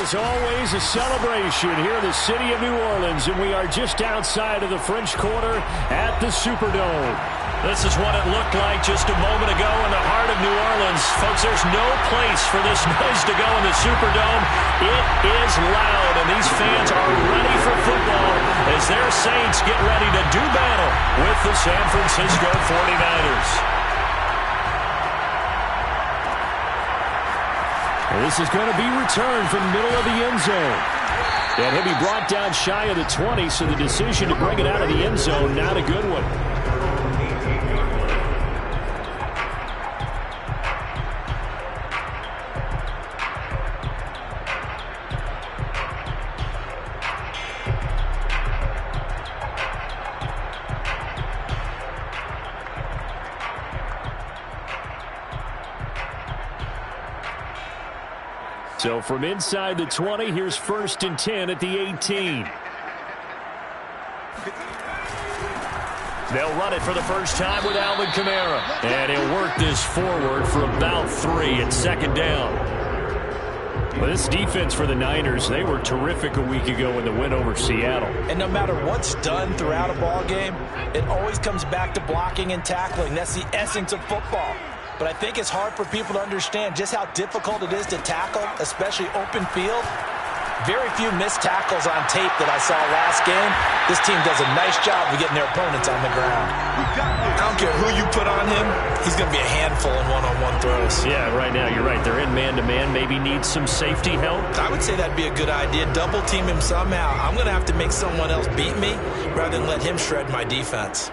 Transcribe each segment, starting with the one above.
is always a celebration here in the city of New Orleans, and we are just outside of the French Quarter at the Superdome. This is what it looked like just a moment ago in the heart of New Orleans. Folks, there's no place for this noise to go in the Superdome. It is loud, and these fans are ready for football as their Saints get ready to do battle with the San Francisco 49ers. This is going to be returned from the middle of the end zone. And he'll be brought down shy of the 20, so the decision to bring it out of the end zone, not a good one. So from inside the 20, here's 1st and 10 at the 18. They'll run it for the first time with Alvin Kamara. And he'll work this forward for about 3 at 2nd down. Well, this defense for the Niners, they were terrific a week ago in the win over Seattle. And no matter what's done throughout a ball game, it always comes back to blocking and tackling. That's the essence of football. But I think it's hard for people to understand just how difficult it is to tackle, especially open field. Very few missed tackles on tape that I saw last game. This team does a nice job of getting their opponents on the ground. I don't care who you put on him, he's going to be a handful in one-on-one throws. Yeah, right now you're right. They're in man-to-man, maybe needs some safety help. I would say that'd be a good idea. Double team him somehow. I'm going to have to make someone else beat me rather than let him shred my defense.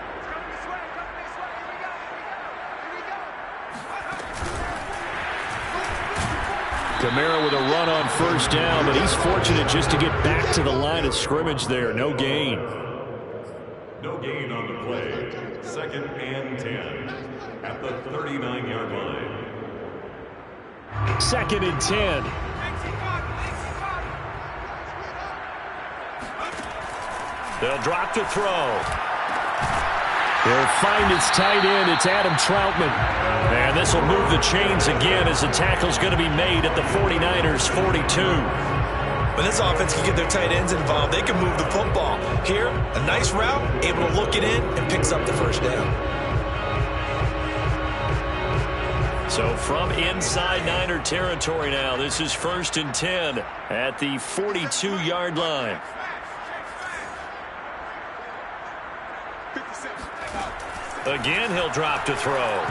Kamara with a run on 1st down, but he's fortunate just to get back to the line of scrimmage there. No gain. No gain on the play. 2nd and 10 at the 39-yard line. 2nd and 10. They'll drop to throw. They'll find its tight end. It's Adam Troutman. And this will move the chains again as the tackle's going to be made at the 49ers' 42. When this offense can get their tight ends involved, they can move the football. Here, a nice route, able to look it in, and picks up the 1st down. So from inside Niner territory now, this is 1st and 10 at the 42-yard line. Again, he'll drop to throw.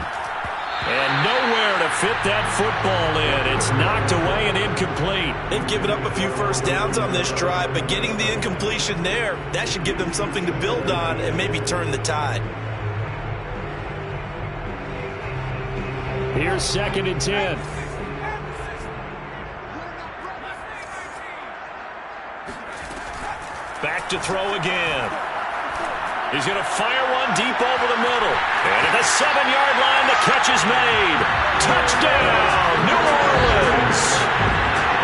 And nowhere to fit that football in. It's knocked away and incomplete. They've given up a few 1st downs on this drive, but getting the incompletion there, that should give them something to build on and maybe turn the tide. Here's 2nd and 10. Back to throw again. He's going to fire one deep over the middle. And at the 7-yard line, the catch is made. Touchdown, New Orleans.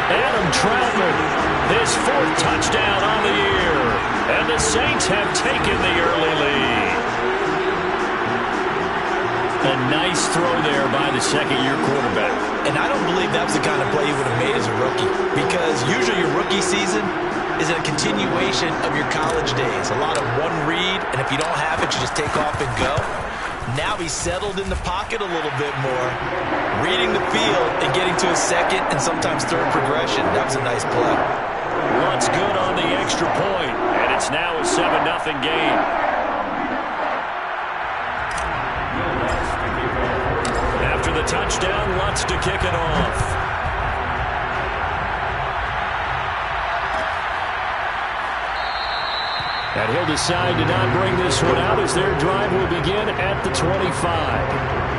Adam Troutman, his 4th touchdown on the year. And the Saints have taken the early lead. a nice throw there by the 2nd-year quarterback. And I don't believe that was the kind of play he would have made as a rookie, because usually your rookie season is a continuation of your college days. A lot of one read, and if you don't have it, you just take off and go. Now he's settled in the pocket a little bit more, reading the field and getting to his 2nd and sometimes 3rd progression. That was a nice play. Lutz good on the extra point, and it's now a 7-0 game. After the touchdown, Lutz to kick it off. And he'll decide to not bring this one out as their drive will begin at the 25.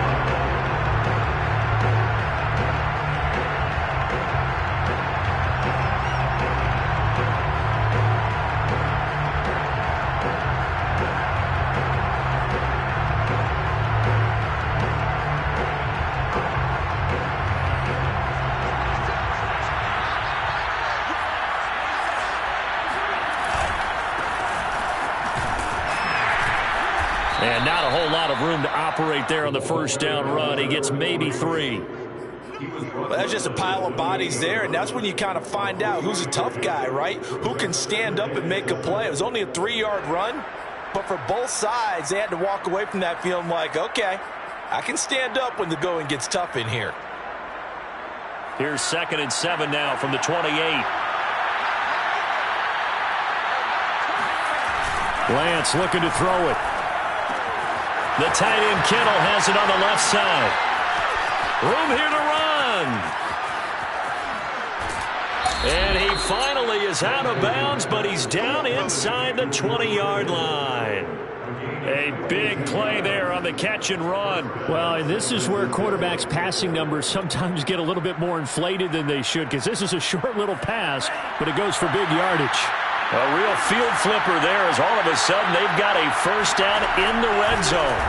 And not a whole lot of room to operate there on the 1st down run. He gets maybe 3. Well, that's just a pile of bodies there, and that's when you kind of find out who's a tough guy, right? Who can stand up and make a play. It was only a 3-yard run, but for both sides, they had to walk away from that feeling like, okay, I can stand up when the going gets tough in here. Here's 2nd and 7 now from the 28. Lance looking to throw it. The tight end Kittle has it on the left side. Room here to run. And he finally is out of bounds, but he's down inside the 20-yard line. A big play there on the catch and run. Well, and this is where quarterbacks' passing numbers sometimes get a little bit more inflated than they should, because this is a short little pass, but it goes for big yardage. A real field flipper there, as all of a sudden they've got a first down in the red zone.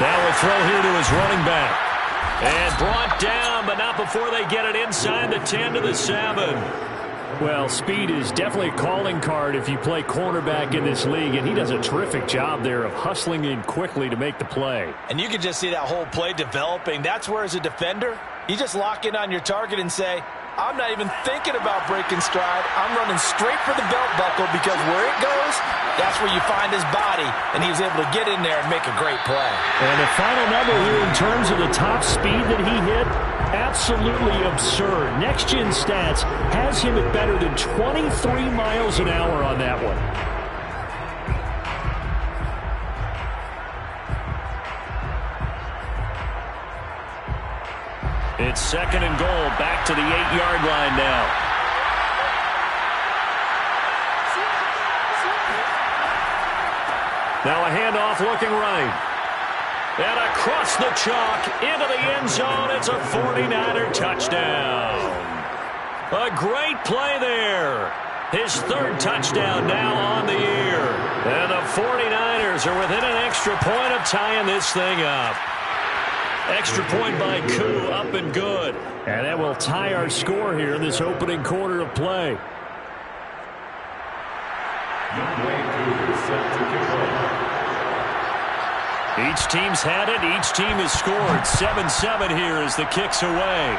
Now a throw here to his running back. And brought down, but not before they get it inside the 10 to the 7. Well, speed is definitely a calling card if you play cornerback in this league, and he does a terrific job there of hustling in quickly to make the play. And you can just see that whole play developing. That's where, as a defender, you just lock in on your target and say, I'm not even thinking about breaking stride. I'm running straight for the belt buckle, because where it goes, that's where you find his body, and he was able to get in there and make a great play. And the final number here in terms of the top speed that he hit, absolutely absurd. Next-gen stats has him at better than 23 miles an hour on that one. It's 2nd and goal, back to the 8-yard line now. Now a handoff looking right. And across the chalk into the end zone. It's a 49er touchdown. A great play there. His 3rd touchdown now on the year. And the 49ers are within an extra point of tying this thing up. Extra point by Koo, up and good. And that will tie our score here in this opening quarter of play. Each team's had it. Each team has scored. 7-7 here as the kick's away.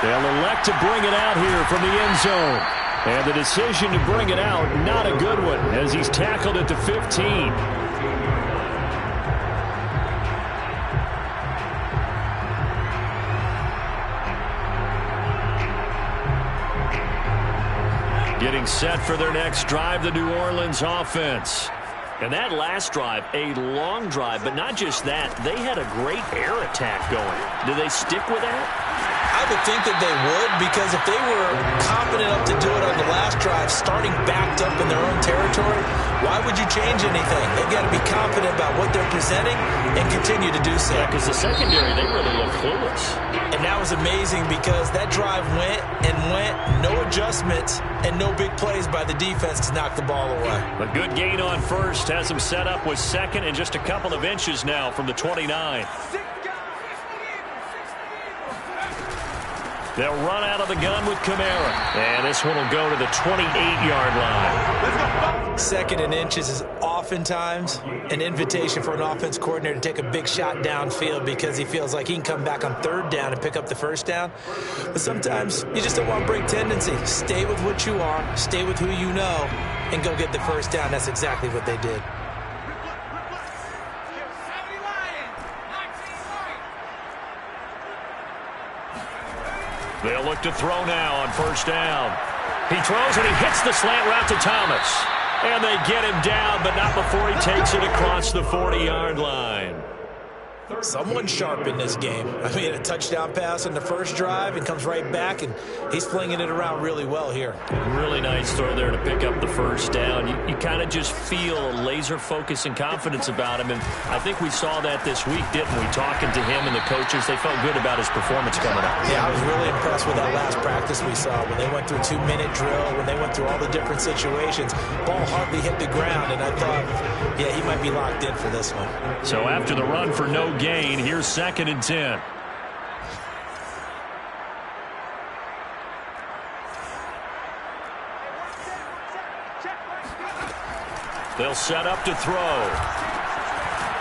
They'll elect to bring it out here from the end zone. And the decision to bring it out, not a good one, as he's tackled at the 15. Getting set for their next drive, the New Orleans offense. And that last drive, a long drive, but not just that. They had a great air attack going. Do they stick with that? I would think that they would, because if they were confident enough to do it on the last drive, starting backed up in their own territory, why would you change anything? They've got to be confident about what they're presenting and continue to do so. Yeah, because the secondary, they really look clueless. And that was amazing, because that drive went and went, no adjustments, and no big plays by the defense to knock the ball away. A good gain on first has them set up with 2nd and just a couple of inches now from the 29. They'll run out of the gun with Kamara. And this one will go to the 28-yard line. 2nd and inches is oftentimes an invitation for an offense coordinator to take a big shot downfield, because he feels like he can come back on 3rd down and pick up the 1st down. But sometimes you just don't want to break tendency. Stay with what you are, stay with who you know, and go get the 1st down. That's exactly what they did. They'll look to throw now on 1st down. He throws and he hits the slant route to Thomas. And they get him down, but not before he takes it across the 40-yard line. Someone sharp in this game. I mean, a touchdown pass on the first drive and comes right back, and he's flinging it around really well here. Really nice throw there to pick up the 1st down. You kind of just feel a laser focus and confidence about him, and I think we saw that this week, didn't we? Talking to him and the coaches, they felt good about his performance coming up. Yeah, I was really impressed with that last practice we saw when they went through a 2-minute drill, when they went through all the different situations. Ball hardly hit the ground, and I thought, yeah, he might be locked in for this one. So after the run for no gain, here's 2nd and 10. They'll set up to throw.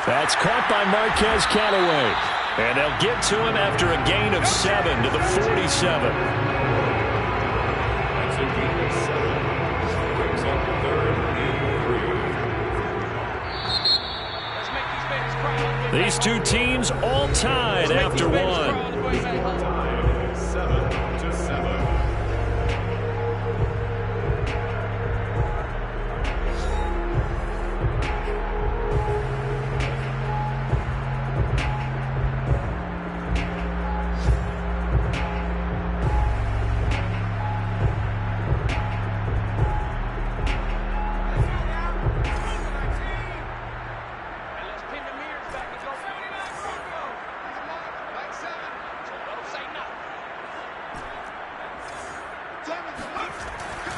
That's caught by Marquez Callaway. And they'll get to him after a gain of 7 to the 47. That's a gain of 7. Brings up 3rd and 3. These two teams all tied after one. Tied 7-7.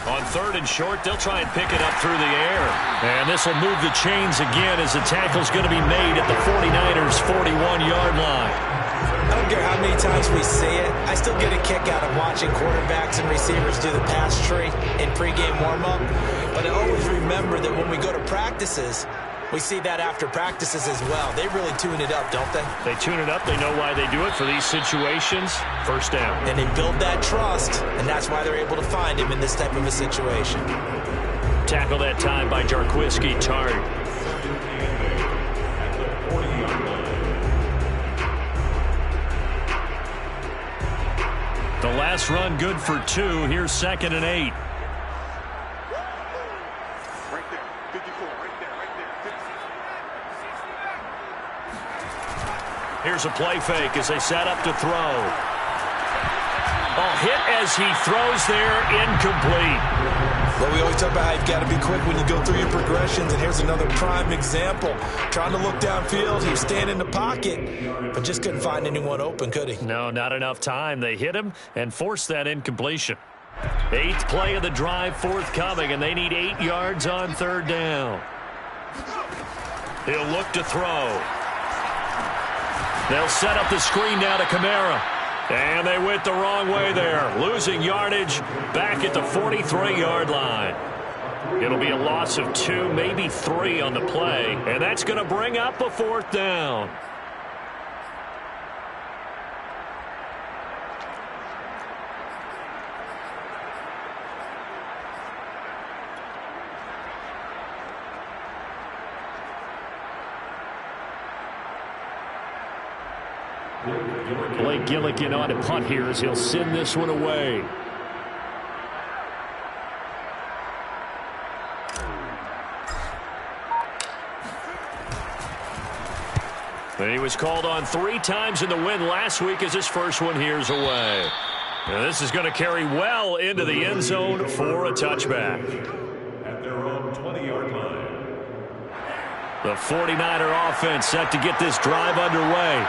On 3rd and short, they'll try and pick it up through the air. And this will move the chains again as the tackle's going to be made at the 49ers' 41-yard line. I don't care how many times we see it. I still get a kick out of watching quarterbacks and receivers do the pass tree in pregame warm-up. But I always remember that when we go to practices, we see that after practices as well. They really tune it up, don't they? They tune it up. They know why they do it for these situations. First down. And they build that trust, and that's why they're able to find him in this type of a situation. Tackle that time by Jarquiski Tart. At the 40-yard line. The last run good for 2. Here's 2nd and 8. Here's a play fake as they set up to throw. Hit as he throws there, incomplete. Well, we always talk about how you've got to be quick when you go through your progressions, and here's another prime example. Trying to look downfield, he was standing in the pocket, but just couldn't find anyone open, could he? No, not enough time. They hit him and forced that incompletion. 8th play of the drive forthcoming, and they need 8 yards on 3rd down. He'll look to throw. They'll set up the screen now to Kamara. And they went the wrong way there. Losing yardage back at the 43-yard line. It'll be a loss of 2, maybe 3 on the play. And that's going to bring up a 4th down. Blake Gillikin on a punt here as he'll send this one away. And he was called on 3 times in the win last week as his first one here's away. And this is going to carry well into the end zone for a touchback. At their own 20-yard line. The 49er offense set to get this drive underway.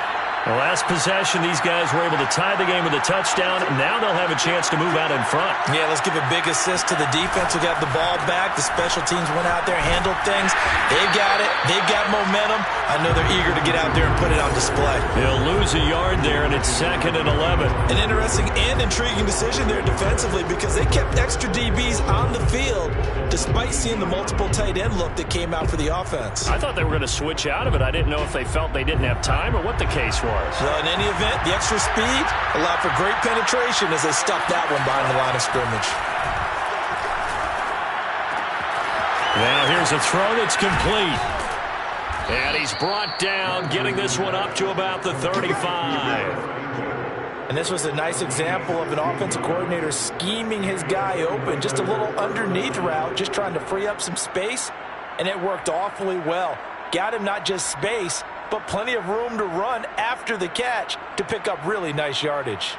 The last possession, these guys were able to tie the game with a touchdown. Now they'll have a chance to move out in front. Yeah, let's give a big assist to the defense who got the ball back. The special teams went out there, handled things. They've got it. They've got momentum. I know they're eager to get out there and put it on display. They'll lose a yard there, and it's 2nd and 11. An interesting and intriguing decision there defensively because they kept extra DBs on the field despite seeing the multiple tight end look that came out for the offense. I thought they were going to switch out of it. I didn't know if they felt they didn't have time or what the case was. Well, in any event, the extra speed allowed for great penetration as they stuck that one behind the line of scrimmage. Now here's a throw that's complete. And he's brought down, getting this one up to about the 35. And this was a nice example of an offensive coordinator scheming his guy open. Just a little underneath route, just trying to free up some space. And it worked awfully well. Got him not just space, but plenty of room to run after the catch to pick up really nice yardage.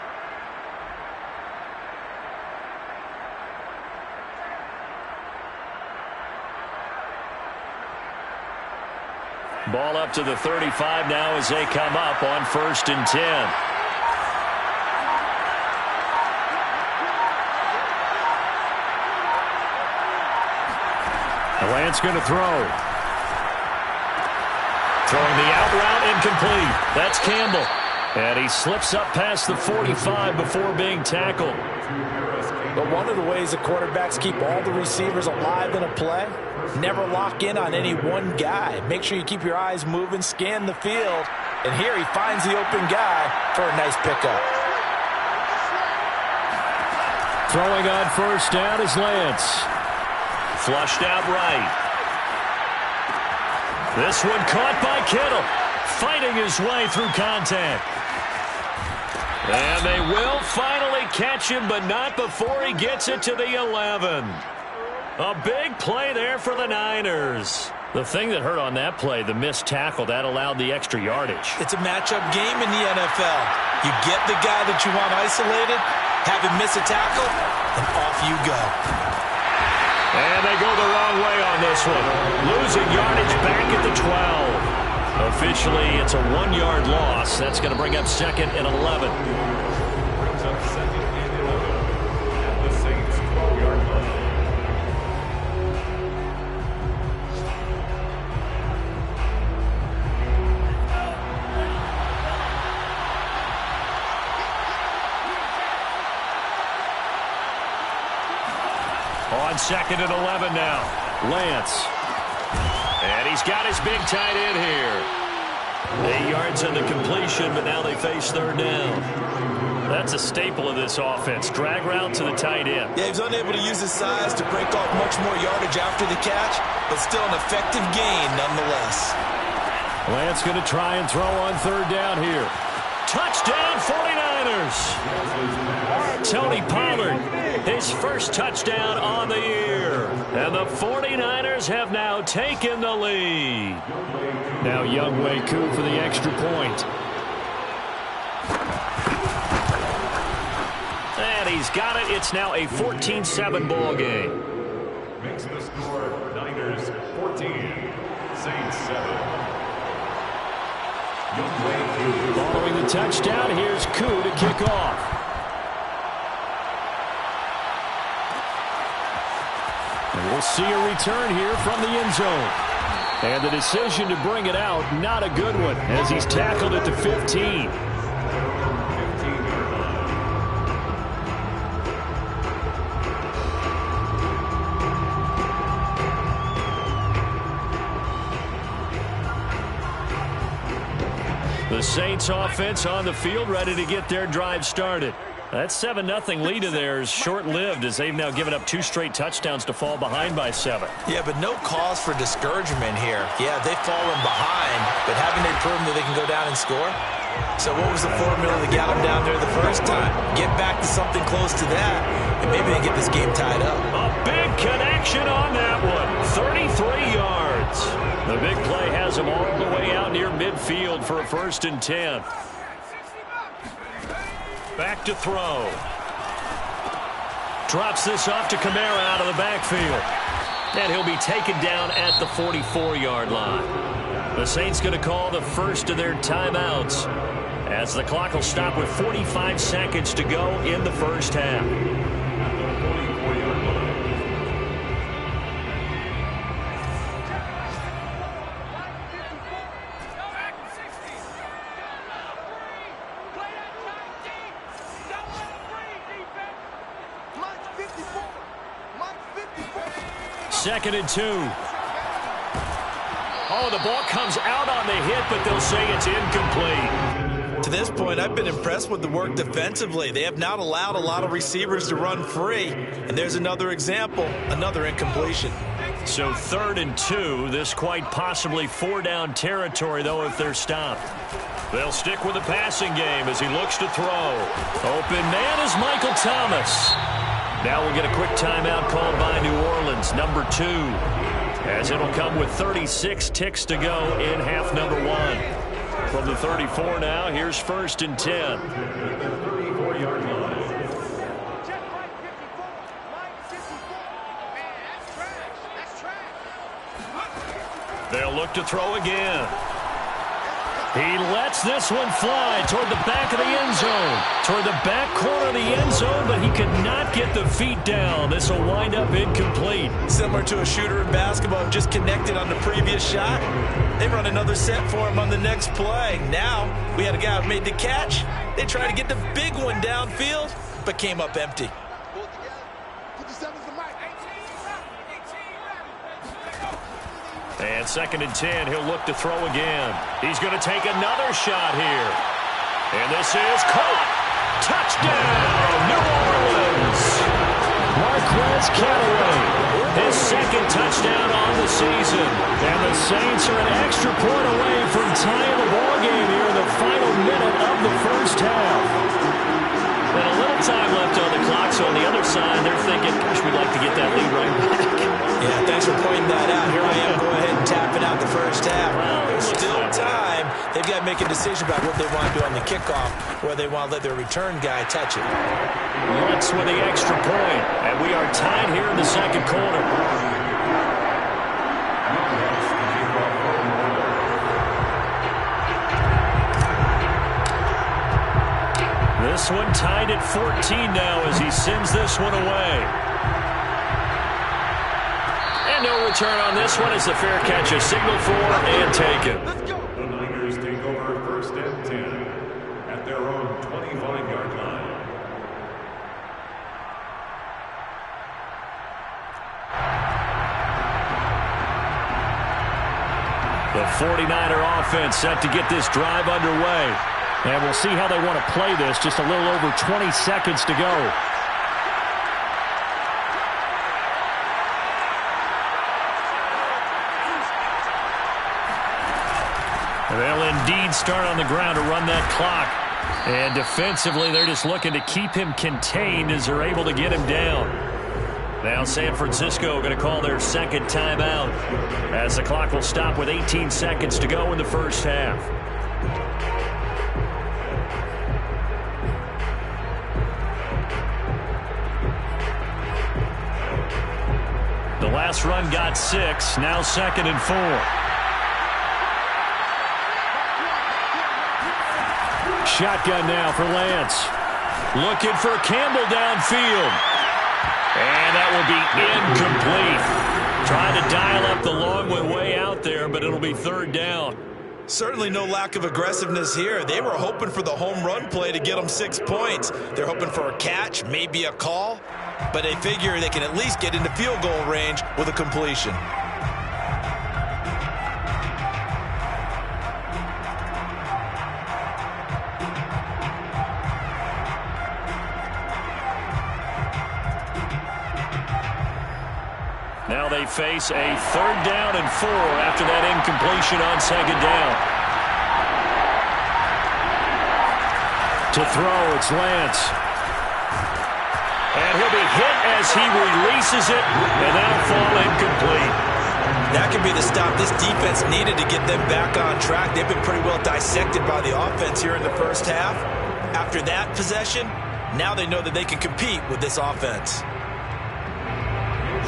Ball up to the 35 now as they come up on 1st and 10. Lance going to throw. Throwing the out route incomplete. That's Campbell. And he slips up past the 45 before being tackled. But one of the ways the quarterbacks keep all the receivers alive in a play, never lock in on any one guy. Make sure you keep your eyes moving, scan the field. And here he finds the open guy for a nice pickup. Throwing on first down is Lance. Flushed out right. This one caught by Kittle. Fighting his way through contact. And they will finally catch him, but not before he gets it to the 11. A big play there for the Niners. The thing that hurt on that play, the missed tackle, that allowed the extra yardage. It's a matchup game in the NFL. You get the guy that you want isolated, have him miss a tackle, and off you go. And they go the wrong way on this one. Losing yardage back at the 12. Officially, it's a 1-yard loss. That's going to bring up 2nd and 11. Brings up 2nd and 11 at the Saints' 12-yard line. On 2nd and 11 now. Lance. And he's got his big tight end here. 8 yards on the completion, but now they face 3rd down. That's a staple of this offense. Drag route to the tight end. Yeah, he's unable to use his size to break off much more yardage after the catch, but still an effective gain nonetheless. Lance going to try and throw on 3rd down here. Touchdown 49ers. Tony Pollard, his first touchdown on the year. And the 49ers have now taken the lead. Now Younghoe Koo for the extra point. And he's got it. It's now a 14-7 ball game. Makes the score Niners 14, Saints 7. Following the touchdown, here's Koo to kick off. And we'll see a return here from the end zone. And the decision to bring it out, not a good one, as he's tackled at the 15. The Saints offense on the field, ready to get their drive started. That 7-0 lead of theirs short-lived, as they've now given up 2 straight touchdowns to fall behind by 7. Yeah, but no cause for discouragement here. Yeah, they've fallen behind, but haven't they proven that they can go down and score? So what was the formula that got them down there the first time? Get back to something close to that, and maybe they get this game tied up. A big connection on that one. 33 yards. The big play has them all the way out near midfield for a 1st and 10. Back to throw. Drops this off to Kamara out of the backfield. And he'll be taken down at the 44-yard line. The Saints going to call the first of their timeouts, as the clock will stop with 45 seconds to go in the first half. Second and 2. Oh, the ball comes out on the hit, but they'll say it's incomplete. To this point, I've been impressed with the work defensively. They have not allowed a lot of receivers to run free. And there's another example, another incompletion. So 3rd and 2, this quite possibly 4-down territory, though, if they're stopped. They'll stick with the passing game as he looks to throw. Open man is Michael Thomas. Now we'll get a quick timeout called by New Orleans, number 2, as it'll come with 36 ticks to go in half number 1. From the 34 now, here's 1st and 10. 34-yard line. They'll look to throw again. He lets this one fly toward the back of the end zone. Toward the back corner of the end zone, but he could not get the feet down. This will wind up incomplete. Similar to a shooter in basketball, just connected on the previous shot. They run another set for him on the next play. Now, we had a guy who made the catch. They tried to get the big one downfield, but came up empty. And 2nd and 10, he'll look to throw again. He's going to take another shot here. And this is caught. Touchdown, New Orleans. Marquez Callaway, His 2nd touchdown on the season. and the Saints are an extra point away from tying the ball game here in the final minute of the first half. And a little time left on the clock, so on the other side, they're thinking, gosh, we'd like to get that lead right back. Yeah, thanks for pointing that out. Here I am, go ahead and tapping out the first half. There's still time. They've got to make a decision about what they want to do on the kickoff, whether they want to let their return guy touch it. Wentz with the extra point, and we are tied here in the second quarter. This one tied at 14 now as he sends this one away. And no return on this one as the fair catch is signaled for and taken. The Niners take over 1st and 10 at their own 25-yard line. The 49er offense set to get this drive underway. And we'll see how they want to play this. Just a little over 20 seconds to go. They'll indeed start on the ground to run that clock. And defensively, they're just looking to keep him contained as they're able to get him down. Now San Francisco going to call their 2nd timeout as the clock will stop with 18 seconds to go in the first half. The last run got 6, now 2nd and 4. Shotgun now for Lance. Looking for Campbell downfield. And that will be incomplete. Trying to dial up the long way out there, but it'll be 3rd down. Certainly no lack of aggressiveness here. They were hoping for the home run play to get them 6 points. They're hoping for a catch, maybe a call, but they figure they can at least get into field goal range with a completion. Now they face a 3rd down and 4 after that incompletion on 2nd down. To throw, it's Lance. And he'll be hit as he releases it, and that'll fall incomplete. That could be the stop this defense needed to get them back on track. They've been pretty well dissected by the offense here in the first half. After that possession, now they know that they can compete with this offense.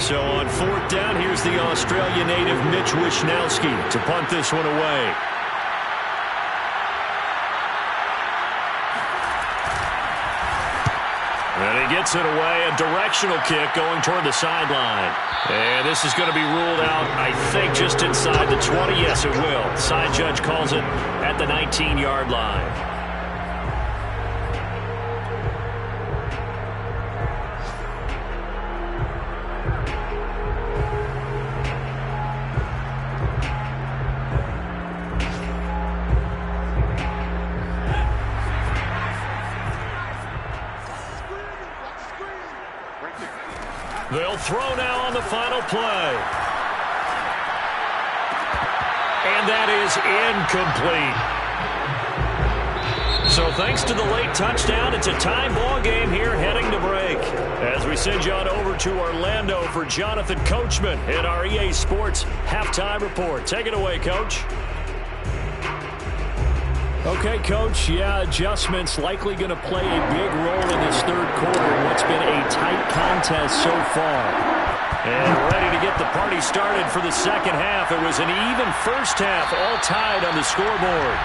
So on 4th down, here's the Australia native Mitch Wishnowsky to punt this one away. And he gets it away, a directional kick going toward the sideline. And this is going to be ruled out, I think, just inside the 20. Yes, it will. Side judge calls it at the 19-yard line. They'll throw now on the final play. And that is incomplete. So thanks to the late touchdown, it's a tie ball game here heading to break. As we send you on over to Orlando for Jonathan Coachman in our EA Sports Halftime Report. Take it away, Coach. Okay, Coach, adjustments likely going to play a big role in this 3rd quarter in what's been a tight contest so far. And ready to get the party started for the 2nd half. It was an even first half, all tied on the scoreboard.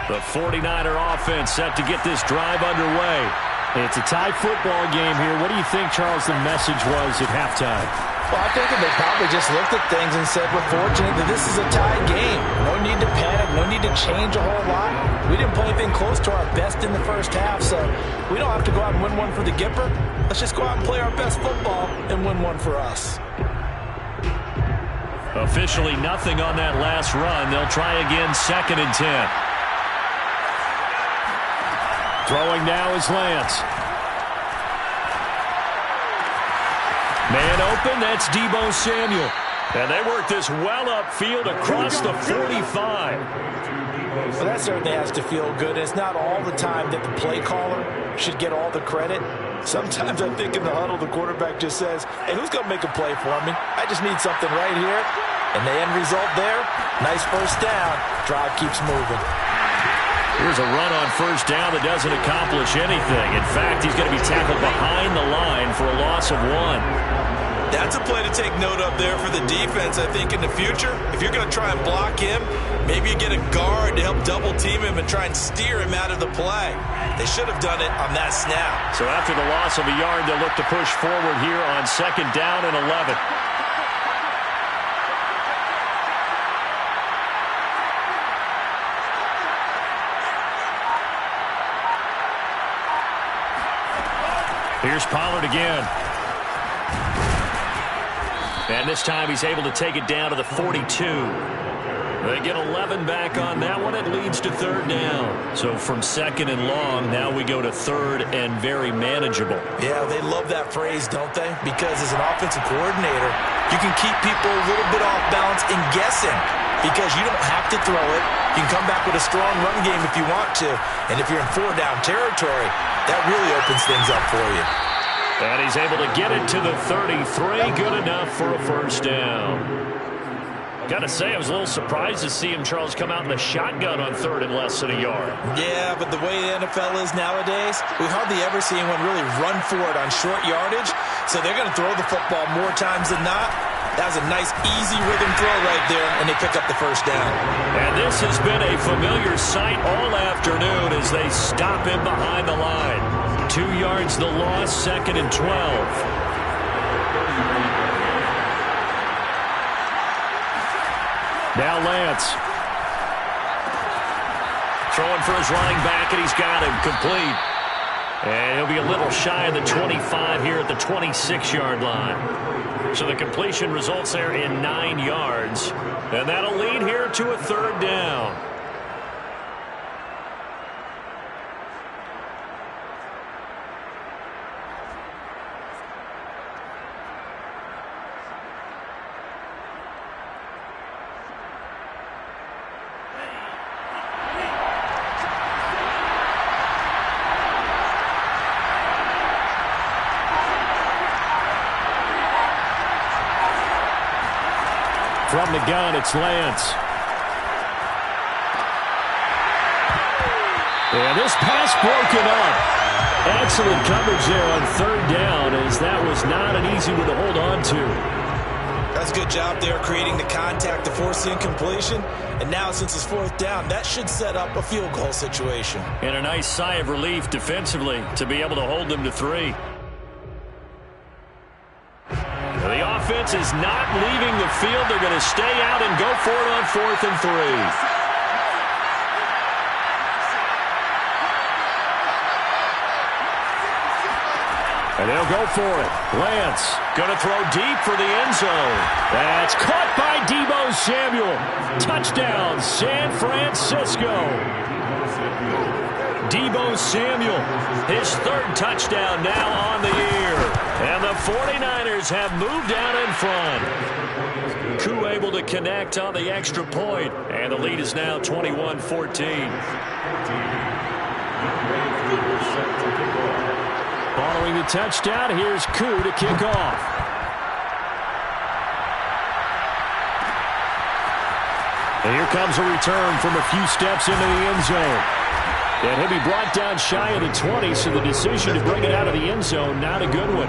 The 49er offense set to get this drive underway. It's a tie football game here. What do you think, Charles, the message was at halftime? Well, I think they probably just looked at things and said, we're fortunate that this is a tied game. No need to panic. No need to change a whole lot. We didn't play anything close to our best in the first half, so we don't have to go out and win one for the Gipper. Let's just go out and play our best football and win one for us. Officially nothing on that last run. They'll try again, 2nd and 10. Throwing now is Lance. Man open, that's Deebo Samuel. And they work this well upfield across the 45. Well, that certainly has to feel good. It's not all the time that the play caller should get all the credit. Sometimes I think in the huddle, the quarterback just says, hey, who's going to make a play for me? I just need something right here. And the end result there, nice first down. Drive keeps moving. Here's a run on first down that doesn't accomplish anything. In fact, he's going to be tackled behind the line for a loss of 1. That's a play to take note of there for the defense, I think, in the future. If you're going to try and block him, maybe you get a guard to help double-team him and try and steer him out of the play. They should have done it on that snap. So after the loss of a yard, they'll look to push forward here on 2nd down and 11. Here's Pollard again. And this time he's able to take it down to the 42. They get 11 back on that one. It leads to 3rd down. So from 2nd and long, now we go to 3rd and very manageable. Yeah, they love that phrase, don't they? Because as an offensive coordinator, you can keep people a little bit off balance and guessing because you don't have to throw it. You can come back with a strong run game if you want to. And if you're in 4-down territory, that really opens things up for you. And he's able to get it to the 33. Good enough for a first down. Got to say, I was a little surprised to see him, Charles, come out in the shotgun on 3rd and less than a yard. Yeah, but the way the NFL is nowadays, we hardly ever see anyone really run for it on short yardage. So they're going to throw the football more times than not. That was a nice, easy rhythm throw right there, and they pick up the first down. And this has been a familiar sight all afternoon as they stop him behind the line. 2 yards the loss, 2nd and 12. Now Lance. Throwing for his running back, and he's got him complete. And he'll be a little shy of the 25 here at the 26-yard line. So the completion results there in 9 yards. And that'll lead here to a 3rd down. From the gun, it's Lance. And this pass broken up. Excellent coverage there on 3rd down, as that was not an easy one to hold on to. That's a good job there creating the contact to force the incompletion. And now since it's 4th down, that should set up a field goal situation. And a nice sigh of relief defensively to be able to hold them to 3. The offense is not leaving the field. They're going to stay out and go for it on 4th and 3. And they'll go for it. Lance going to throw deep for the end zone. That's caught by Deebo Samuel. Touchdown, San Francisco. Deebo Samuel, his 3rd touchdown now on the year. And the 49ers have moved out in front. Koo able to connect on the extra point. And the lead is now 21-14. Following the touchdown, here's Koo to kick off. And here comes a return from a few steps into the end zone. And he'll be brought down shy of the 20, so the decision to bring it out of the end zone, not a good one.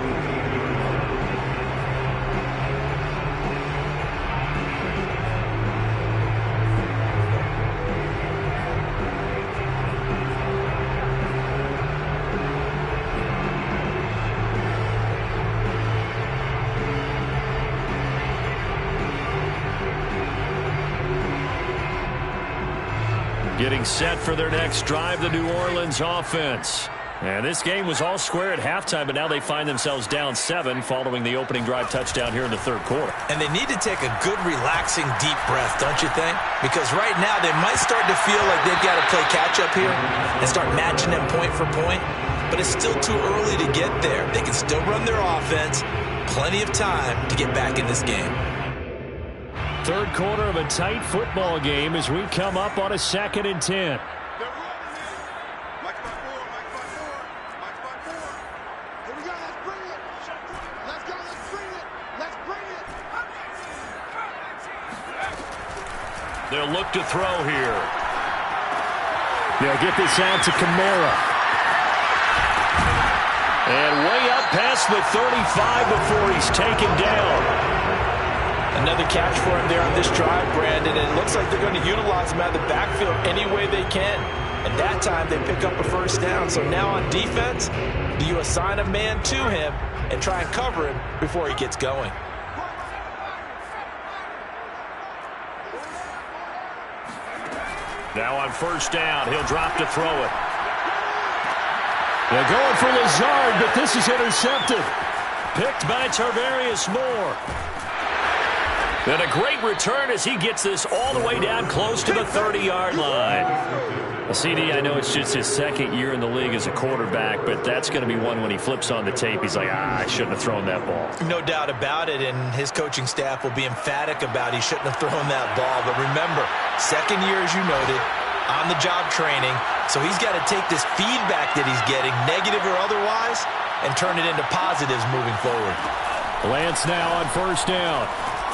Getting set for their next drive, the New Orleans offense. And this game was all square at halftime, but now they find themselves down 7 following the opening drive touchdown here in the third quarter. And they need to take a good, relaxing, deep breath, don't you think? Because right now they might start to feel like they've got to play catch-up here and start matching them point for point. But it's still too early to get there. They can still run their offense. Plenty of time to get back in this game. Third quarter of a tight football game as we come up on a 2nd and 10. They'll look to throw here. They'll get this out to Kamara. And way up past the 35 before he's taken down. Another catch for him there on this drive, Brandon. And it looks like they're going to utilize him out of the backfield any way they can. And that time they pick up a first down. So now on defense, do you assign a man to him and try and cover him before he gets going? Now on first down, he'll drop to throw it. They're going for Lazard, but this is intercepted. Picked by Tarvarius Moore. And a great return as he gets this all the way down close to the 30-yard line. Well, CD, I know it's just his 2nd year in the league as a quarterback, but that's going to be one when he flips on the tape. He's like, I shouldn't have thrown that ball. No doubt about it, and his coaching staff will be emphatic about he shouldn't have thrown that ball. But remember, 2nd year, as you noted, on-the-job training, so he's got to take this feedback that he's getting, negative or otherwise, and turn it into positives moving forward. Lance now on first down.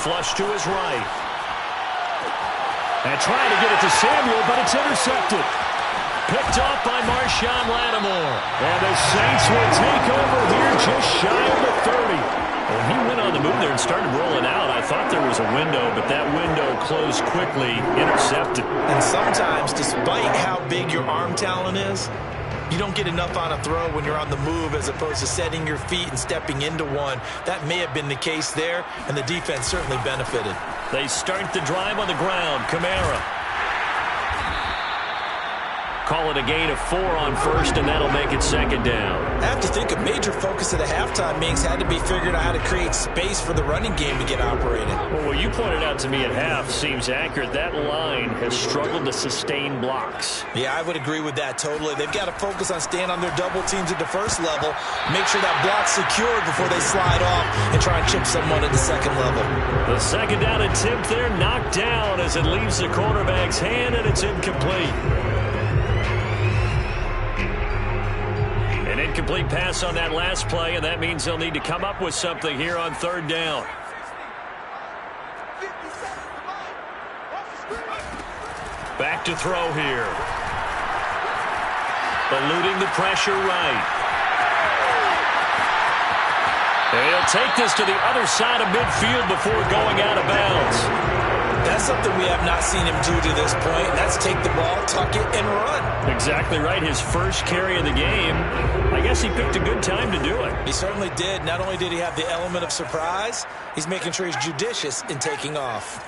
Flush to his right. And trying to get it to Samuel, but it's intercepted. Picked off by Marshawn Lattimore. And the Saints will take over here just shy of the 30. Well, he went on the move there and started rolling out. I thought there was a window, but that window closed quickly, intercepted. And sometimes, despite how big your arm talent is, you don't get enough on a throw when you're on the move as opposed to setting your feet and stepping into one. That may have been the case there, and the defense certainly benefited. They start the drive on the ground. Kamara. Call it a gain of 4 on first, and that'll make it 2nd down. I have to think a major focus of the halftime meetings had to be figuring out how to create space for the running game to get operated. Well, what you pointed out to me at half seems accurate. That line has struggled to sustain blocks. Yeah, I would agree with that totally. They've got to focus on staying on their double teams at the first level, make sure that block's secured before they slide off and try and chip someone at the second level. The 2nd down attempt there knocked down as it leaves the quarterback's hand, and it's incomplete. An incomplete pass on that last play, and that means they'll need to come up with something here on 3rd down. Back to throw here. Eluding the pressure right. He'll take this to the other side of midfield before going out of bounds. That's something we have not seen him do to this point. That's take the ball, tuck it, and run. Exactly right. His first carry of the game. I guess he picked a good time to do it. He certainly did. Not only did he have the element of surprise, he's making sure he's judicious in taking off.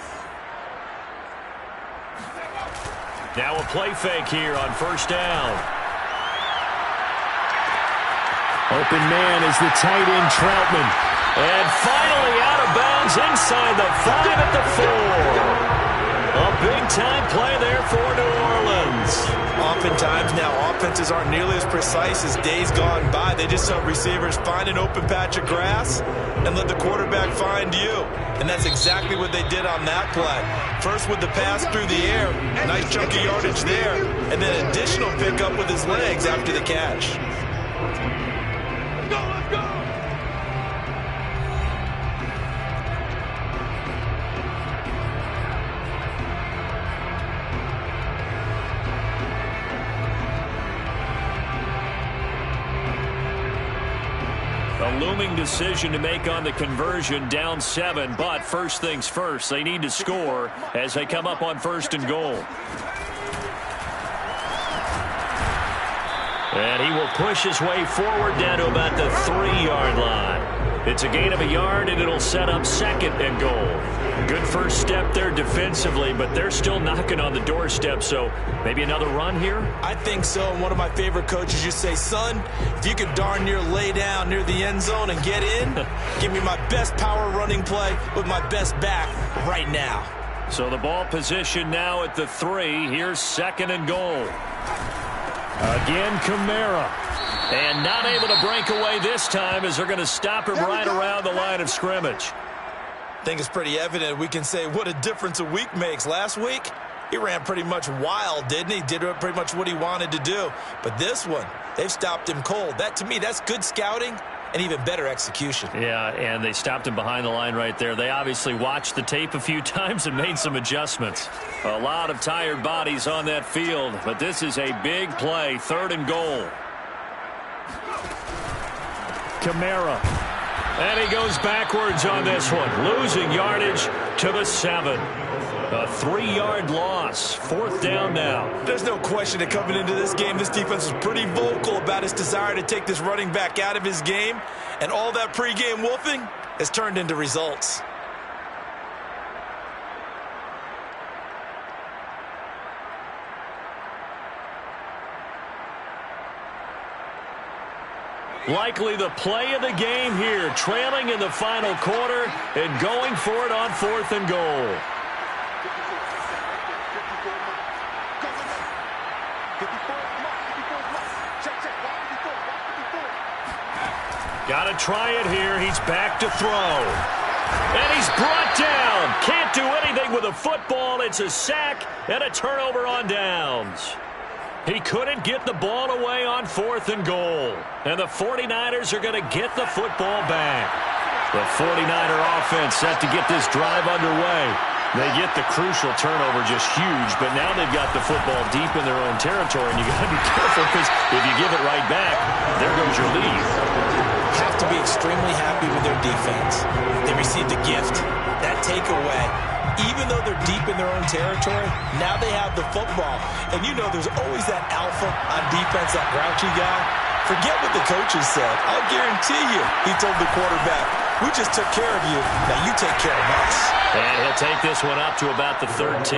Now a play fake here on first down. Open man is the tight end Troutman. And finally out of bounds inside the 5 at the 4. A big-time play there for New Orleans. Oftentimes now offenses aren't nearly as precise as days gone by. They just help receivers find an open patch of grass and let the quarterback find you. And that's exactly what they did on that play. First with the pass through the air, nice chunk of yardage there, and then additional pickup with his legs after the catch. Let's go! A looming decision to make on the conversion, down 7, but first things first, they need to score as they come up on 1st and goal. And he will push his way forward down to about the 3-yard line. It's a gain of a yard, and it'll set up 2nd and goal. Good first step there defensively, but they're still knocking on the doorstep, so maybe another run here? I think so. And one of my favorite coaches used to say, son, if you could darn near lay down near the end zone and get in, give me my best power running play with my best back right now. So the ball position now at the 3. Here's 2nd and goal. Again, Kamara. And not able to break away this time as they're going to stop him right around the line of scrimmage. I think it's pretty evident. We can say what a difference a week makes. Last week, he ran pretty much wild, didn't he? Did pretty much what he wanted to do. But this one, they've stopped him cold. That, to me, that's good scouting and even better execution. Yeah, and they stopped him behind the line right there. They obviously watched the tape a few times and made some adjustments. A lot of tired bodies on that field, but this is a big play. 3rd and goal. Kamara. And he goes backwards on this one, losing yardage to the 7. A 3-yard loss. 4th down now. There's no question that coming into this game, this defense was pretty vocal about its desire to take this running back out of his game. And all that pregame wolfing has turned into results. Likely the play of the game here, trailing in the final quarter and going for it on 4th and goal. Got to try it here. He's back to throw. And he's brought down. Can't do anything with a football. It's a sack and a turnover on downs. He couldn't get the ball away on 4th and goal. And the 49ers are going to get the football back. The 49er offense set to get this drive underway. They get the crucial turnover, just huge, but now they've got the football deep in their own territory, and you got to be careful because if you give it right back, there goes your lead. Have to be extremely happy with their defense. They received a gift, that takeaway. Even though they're deep in their own territory, now they have the football. And you know there's always that alpha on defense, that grouchy guy. Forget what the coaches said. I'll guarantee you, he told the quarterback, we just took care of you, now you take care of us. And he'll take this one up to about the 13.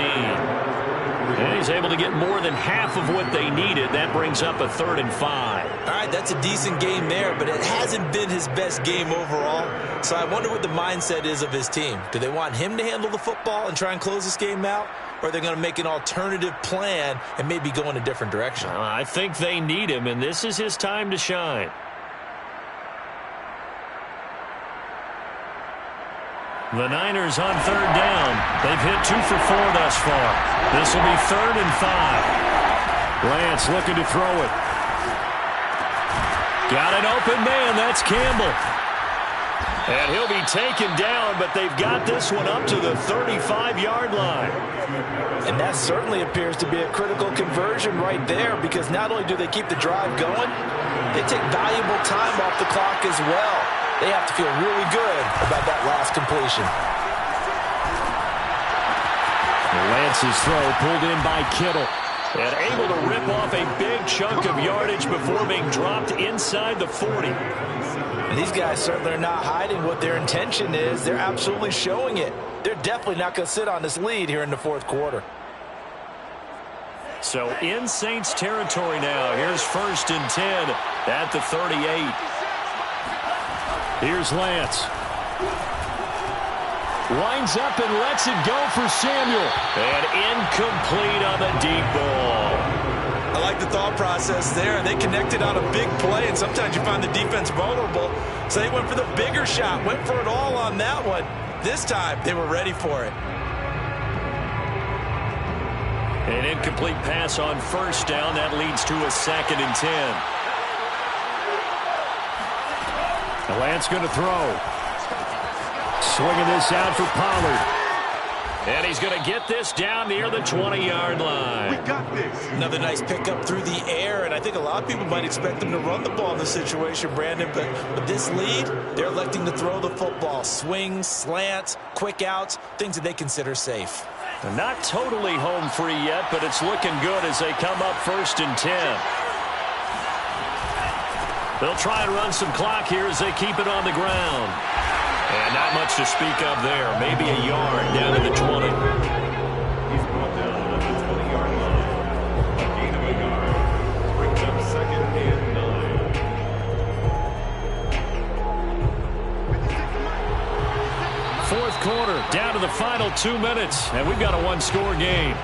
And he's able to get more than half of what they needed. That brings up a 3rd and 5. All right, that's a decent game there, but it hasn't been his best game overall. So I wonder what the mindset is of his team. Do they want him to handle the football and try and close this game out? Or are they going to make an alternative plan and maybe go in a different direction? I think they need him, and this is his time to shine. The Niners on 3rd down. They've hit 2 for 4 thus far. This will be 3rd and 5. Lance looking to throw it. Got an open man. That's Campbell. And he'll be taken down, but they've got this one up to the 35-yard line. And that certainly appears to be a critical conversion right there, because not only do they keep the drive going, they take valuable time off the clock as well. They have to feel really good about that last completion. Lance's throw pulled in by Kittle. And able to rip off a big chunk of yardage before being dropped inside the 40. And these guys certainly are not hiding what their intention is. They're absolutely showing it. They're definitely not going to sit on this lead here in the 4th quarter. So in Saints territory now. Here's 1st and 10 at the 38. Here's Lance. Winds up and lets it go for Samuel. And incomplete on the deep ball. I like the thought process there. They connected on a big play, and sometimes you find the defense vulnerable. So they went for the bigger shot, went for it all on that one. This time, they were ready for it. An incomplete pass on 1st down. That leads to a 2nd and 10. Lance going to throw. Swinging this out for Pollard. And he's going to get this down near the 20-yard line. We got this. Another nice pickup through the air, and I think a lot of people might expect them to run the ball in this situation, Brandon, but with this lead, they're electing to throw the football. Swings, slants, quick outs, things that they consider safe. They're not totally home free yet, but it's looking good as they come up 1st and 10. They'll try and run some clock here as they keep it on the ground. And not much to speak of there. Maybe a yard down to the 20. He's brought down at the 20-yard line. A gain of a yard brings up 2nd and 9. Fourth quarter, down to the final 2 minutes, and we've got a one-score game.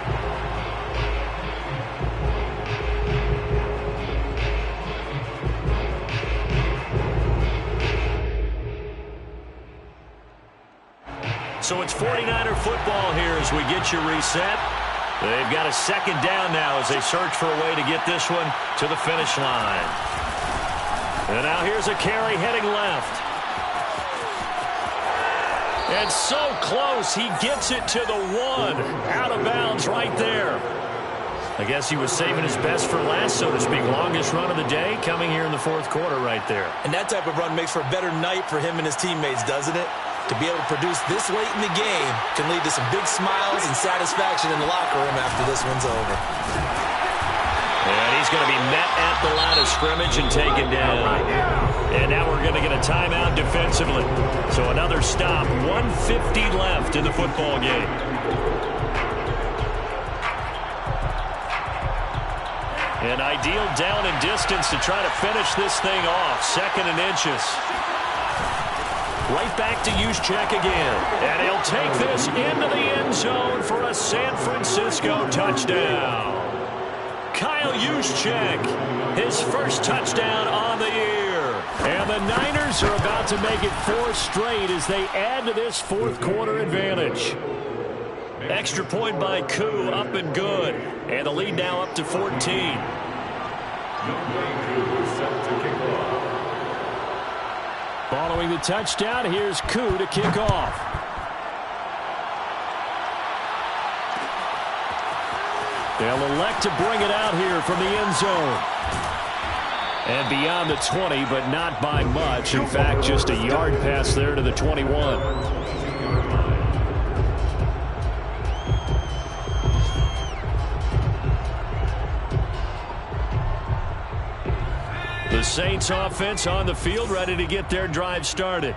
So it's 49er football here as we get you reset. They've got a second down now as they search for a way to get this one to the finish line. And now here's a carry heading left. And so close, he gets it to the 1. Out of bounds right there. I guess he was saving his best for last, so to speak. Longest run of the day coming here in the fourth quarter right there. And that type of run makes for a better night for him and his teammates, doesn't it? To be able to produce this late in the game can lead to some big smiles and satisfaction in the locker room after this one's over. And he's going to be met at the line of scrimmage and taken down. And now we're going to get a timeout defensively. So another stop, 1:50 left in the football game. An ideal down and distance to try to finish this thing off. 2nd and inches. Right back to Juszczyk again. And he'll take this into the end zone for a San Francisco touchdown. Kyle Juszczyk, his first touchdown on the year. And the Niners are about to make it 4 straight as they add to this fourth quarter advantage. Extra point by Koo, up and good. And the lead now up to 14. Following the touchdown, here's Koo to kick off. They'll elect to bring it out here from the end zone. And beyond the 20, but not by much. In fact, just a yard pass there to the 21. The Saints offense on the field, ready to get their drive started.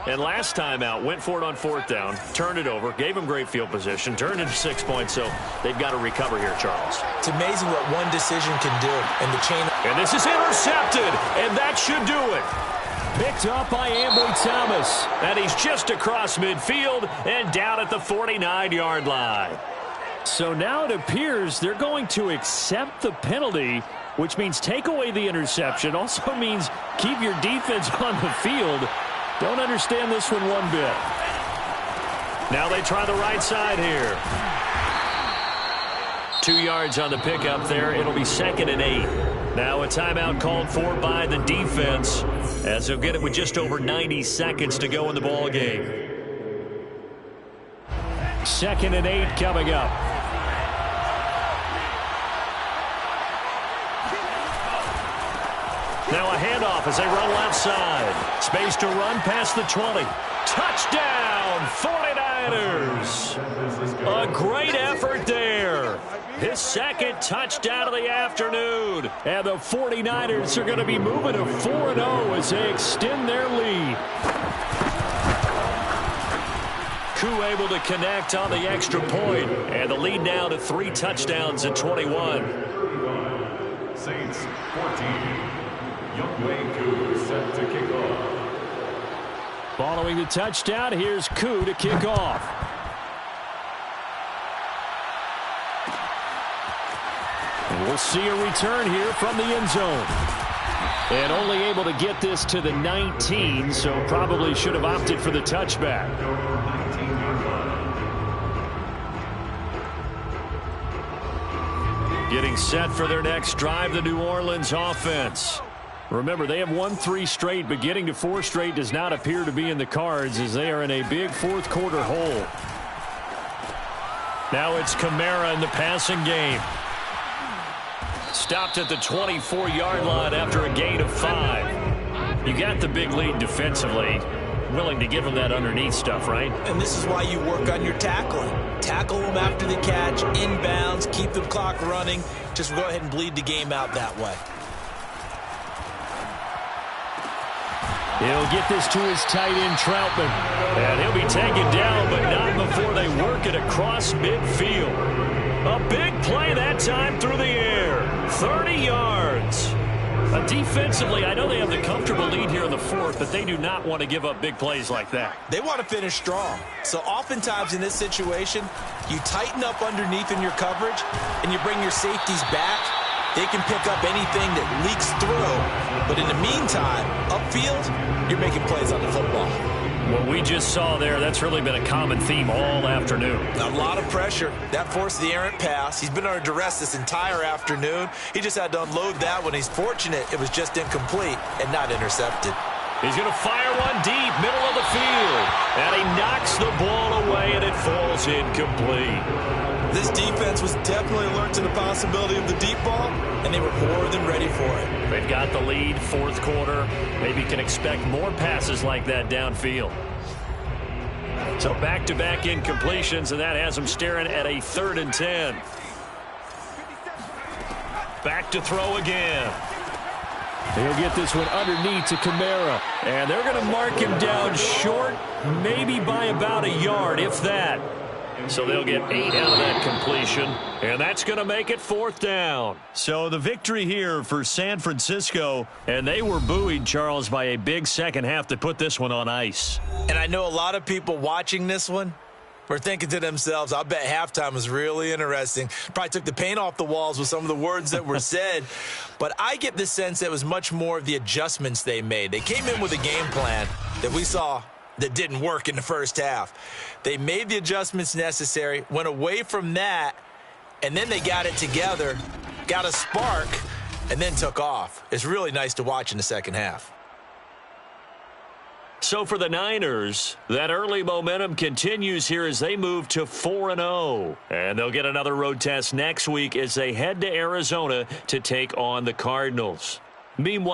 And last time out, went for it on 4th down, turned it over, gave them great field position, turned it 6 points, so they've got to recover here, Charles. It's amazing what one decision can do. And the chain. And this is intercepted, and that should do it. Picked up by Ambry Thomas, and he's just across midfield and down at the 49-yard line. So now it appears they're going to accept the penalty, which means take away the interception. Also means keep your defense on the field. Don't understand this one bit. Now they try the right side here. 2 yards on the pickup there. It'll be 2nd and 8. Now a timeout called for by the defense as they'll get it with just over 90 seconds to go in the ball game. 2nd and 8 coming up. Now a handoff as they run left side. Space to run past the 20. Touchdown, 49ers. A great effort there. His second touchdown of the afternoon. And the 49ers are going to be moving to 4-0 as they extend their lead. Koo able to connect on the extra point. And the lead now to 3 touchdowns at 21. Saints 14. Youngway Koo set to kick off. Following the touchdown, here's Koo to kick off. And we'll see a return here from the end zone. And only able to get this to the 19, so probably should have opted for the touchback. Getting set for their next drive, the New Orleans offense. Remember, they have won 3 straight, but getting to 4 straight does not appear to be in the cards as they are in a big fourth quarter hole. Now it's Kamara in the passing game. Stopped at the 24-yard line after a gain of 5. You got the big lead defensively. Willing to give them that underneath stuff, right? And this is why you work on your tackling. Tackle them after the catch, inbounds, keep the clock running. Just go ahead and bleed the game out that way. He'll get this to his tight end, Troutman. And he'll be taken down, but not before they work it across midfield. A big play that time through the air. 30 yards. Defensively, I know they have the comfortable lead here in the fourth, but they do not want to give up big plays like that. They want to finish strong. So oftentimes in this situation, you tighten up underneath in your coverage, and you bring your safeties back. They can pick up anything that leaks through. But in the meantime, upfield, you're making plays on the football. What we just saw there, that's really been a common theme all afternoon. A lot of pressure. That forced the errant pass. He's been under duress this entire afternoon. He just had to unload that one. He's fortunate it was just incomplete and not intercepted. He's going to fire one deep, middle of the field. And he knocks the ball away, and it falls incomplete. This defense was definitely alert to the possibility of the deep ball, and they were more than ready for it. They've got the lead, fourth quarter. Maybe can expect more passes like that downfield. So back-to-back incompletions, and that has them staring at a 3rd and 10. Back to throw again. He'll get this one underneath to Kamara. And they're going to mark him down short, maybe by about a yard, if that. So they'll get 8 out of that completion, and that's going to make it 4th down. So the victory here for San Francisco, and they were buoyed, Charles, by a big second half that put this one on ice. And I know a lot of people watching this one were thinking to themselves, I bet halftime was really interesting. Probably took the paint off the walls with some of the words that were said. But I get the sense that it was much more of the adjustments they made. They came in with a game plan that we saw that didn't work in the first half. They made the adjustments necessary, went away from that, and then they got it together, got a spark, and then took off. It's really nice to watch in the second half. So for the Niners, that early momentum continues here as they move to 4-0. And they'll get another road test next week as they head to Arizona to take on the Cardinals. Meanwhile,